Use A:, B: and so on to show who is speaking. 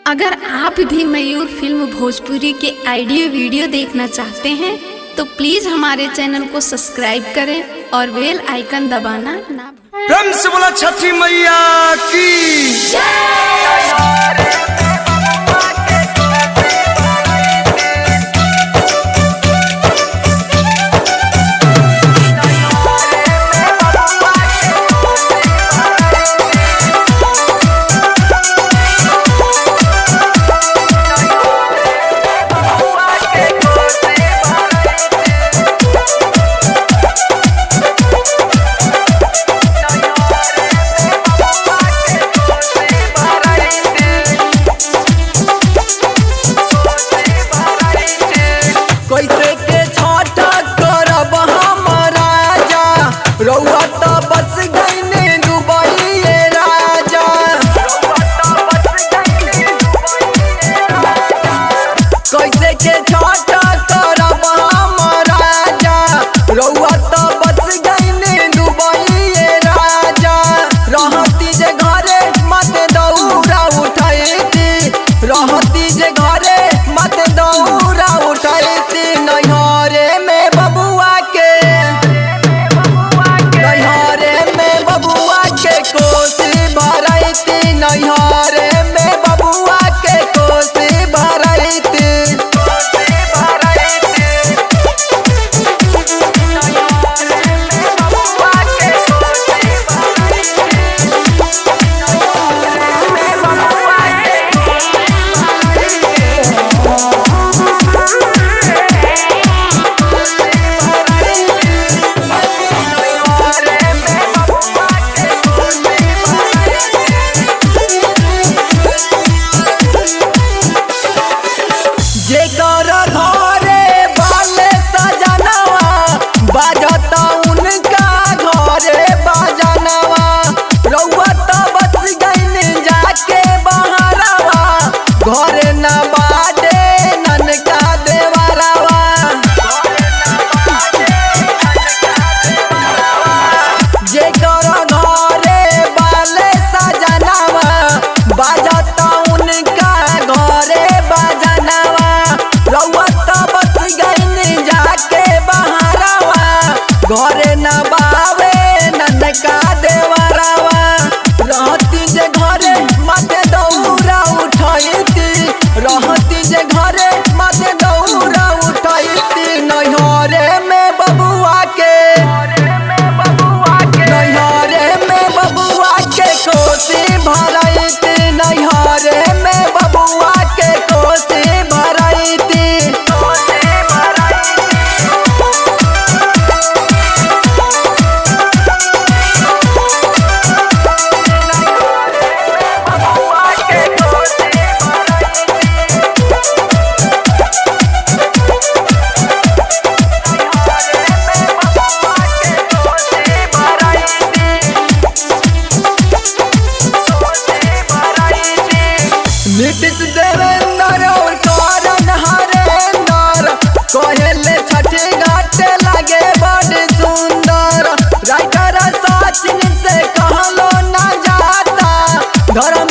A: अगर आप भी मयूर फिल्म भोजपुरी के ऑडियो वीडियो देखना चाहते हैं तो प्लीज हमारे चैनल को सब्सक्राइब करें और बेल आइकन दबाना ना भूलें।
B: प्रेम से बोला छठी मैया की रउआ तो बस गईने दुबई राजा। कैसे के छठ करब हम राजा, रउआ तो बस गईने दुबई राजा। रहती जे घरे मत दौरा उठैती, रहती जे घरे मत दौरा उठैती। नैहरे में बबुआ के कोसी भरैती, नैहरे में बबुआ के कोसी भरैती। जेकर घरे बाले सजनवा बाजता उनका घरे बजनवा। रउआ तो बस गईन जाके बहरवा, घरे न बाटे ननका देवरवा। जेकर घरे बाले सजनवा बाजता उनका घरे बजनवा। रउआ तो बस गईन जाके बहरवा, घरे न बावे ननका देवरवा। रहती जे घरे माथे दौरा उठैती, रहती जे घरे माथे दौरा उठैती। नैहरे में बबुआ के, नैहरे में बबुआ के कोसी भरैती, नैहरे में बबुआ के कोसी भरैती। नीतीश देवेंद्र और करण हरेंद्र कहेले छठी घाट लगे बड़ सुंदर। राइटर सचिन से कहलो न जाता, धर्म